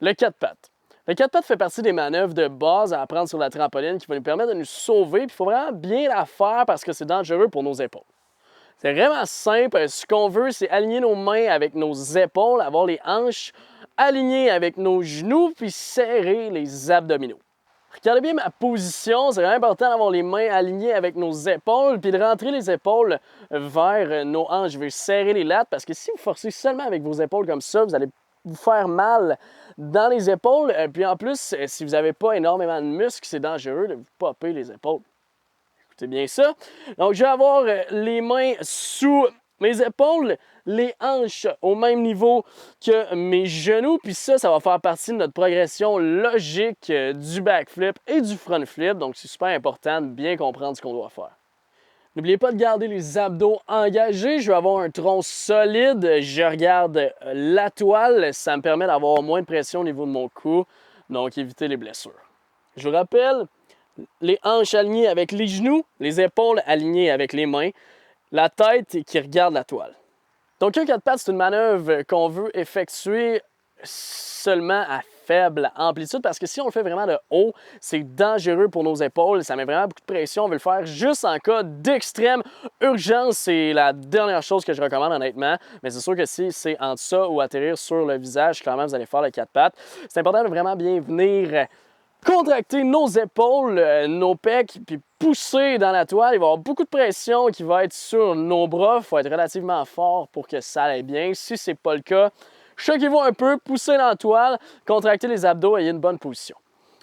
Le 4 pattes. Le 4 pattes fait partie des manœuvres de base à apprendre sur la trampoline qui va nous permettre de nous sauver. Puis il faut vraiment bien la faire parce que c'est dangereux pour nos épaules. C'est vraiment simple. Ce qu'on veut, c'est aligner nos mains avec nos épaules, avoir les hanches alignées avec nos genoux, puis serrer les abdominaux. Regardez bien ma position, c'est vraiment important d'avoir les mains alignées avec nos épaules, puis de rentrer les épaules vers nos hanches. Je vais serrer les lattes parce que si vous forcez seulement avec vos épaules comme ça, vous allez vous faire mal dans les épaules. Puis en plus, si vous n'avez pas énormément de muscles, c'est dangereux de vous popper les épaules. Écoutez bien ça. Donc, je vais avoir les mains sous mes épaules, les hanches au même niveau que mes genoux. Puis ça va faire partie de notre progression logique du backflip et du front flip. Donc, c'est super important de bien comprendre ce qu'on doit faire. N'oubliez pas de garder les abdos engagés. Je vais avoir un tronc solide. Je regarde la toile. Ça me permet d'avoir moins de pression au niveau de mon cou. Donc, éviter les blessures. Je vous rappelle, les hanches alignées avec les genoux, les épaules alignées avec les mains, la tête qui regarde la toile. Donc, un 4 pattes, c'est une manœuvre qu'on veut effectuer seulement à faible amplitude parce que si on le fait vraiment de haut, c'est dangereux pour nos épaules, ça met vraiment beaucoup de pression. On veut le faire juste en cas d'extrême urgence. C'est la dernière chose que je recommande honnêtement, mais c'est sûr que si c'est entre ça ou atterrir sur le visage, clairement vous allez faire le 4 pattes. C'est important de vraiment bien venir contracter nos épaules, nos pecs, puis pousser dans la toile. Il va y avoir beaucoup de pression qui va être sur nos bras. Il faut être relativement fort pour que ça aille bien. Si ce n'est pas le cas, choquez-vous un peu, poussez dans la toile, contractez les abdos et ayez une bonne position.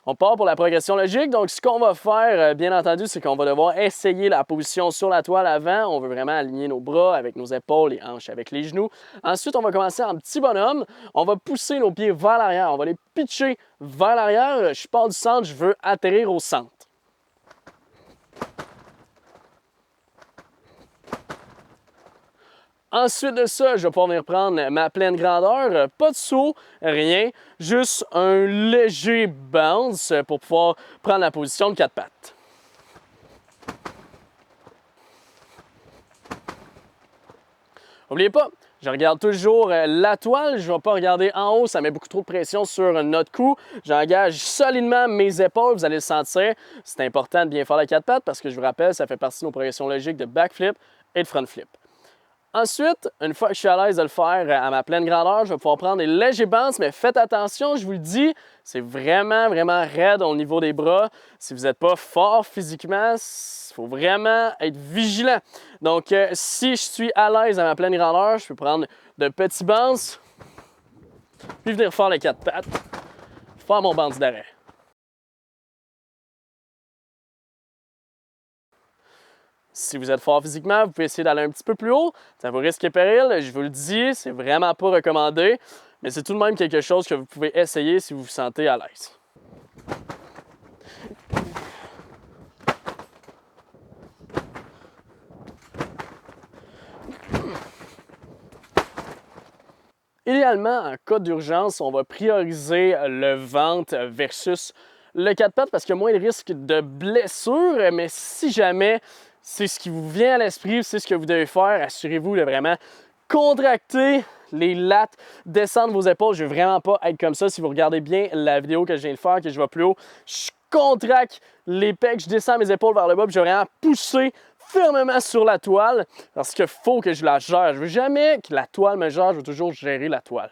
On part pour la progression logique. Donc, ce qu'on va faire, bien entendu, c'est qu'on va devoir essayer la position sur la toile avant. On veut vraiment aligner nos bras avec nos épaules, les hanches avec les genoux. Ensuite, on va commencer en petit bonhomme. On va pousser nos pieds vers l'arrière. On va les pitcher vers l'arrière. Je pars du centre, je veux atterrir au centre. Ensuite de ça, je vais pouvoir venir prendre ma pleine grandeur, pas de saut, rien, juste un léger bounce pour pouvoir prendre la position de 4 pattes. N'oubliez pas, je regarde toujours la toile, je ne vais pas regarder en haut, ça met beaucoup trop de pression sur notre cou. J'engage solidement mes épaules, vous allez le sentir. C'est important de bien faire la 4 pattes parce que je vous rappelle, ça fait partie de nos progressions logiques de backflip et de front flip. Ensuite, une fois que je suis à l'aise de le faire à ma pleine grandeur, je vais pouvoir prendre des légers bounces, mais faites attention, je vous le dis, c'est vraiment raide au niveau des bras. Si vous n'êtes pas fort physiquement, il faut vraiment être vigilant. Donc, si je suis à l'aise à ma pleine grandeur, je peux prendre de petits bounces, puis venir faire les 4 pattes, faire mon bounce d'arrêt. Si vous êtes fort physiquement, vous pouvez essayer d'aller un petit peu plus haut. Ça vous risque et péril. Je vous le dis, c'est vraiment pas recommandé, mais c'est tout de même quelque chose que vous pouvez essayer si vous vous sentez à l'aise. Idéalement, en cas d'urgence, on va prioriser le ventre versus le 4 pattes parce qu'il y a moins de risque de blessure, mais si jamais c'est ce qui vous vient à l'esprit, c'est ce que vous devez faire, assurez-vous de vraiment contracter les lattes, descendre vos épaules. Je ne veux vraiment pas être comme ça. Si vous regardez bien la vidéo que je viens de faire, que je vais plus haut, je contracte les pecs, je descends mes épaules vers le bas, puis je vais vraiment pousser fermement sur la toile parce qu'il faut que je la gère. Je ne veux jamais que la toile me gère, je veux toujours gérer la toile.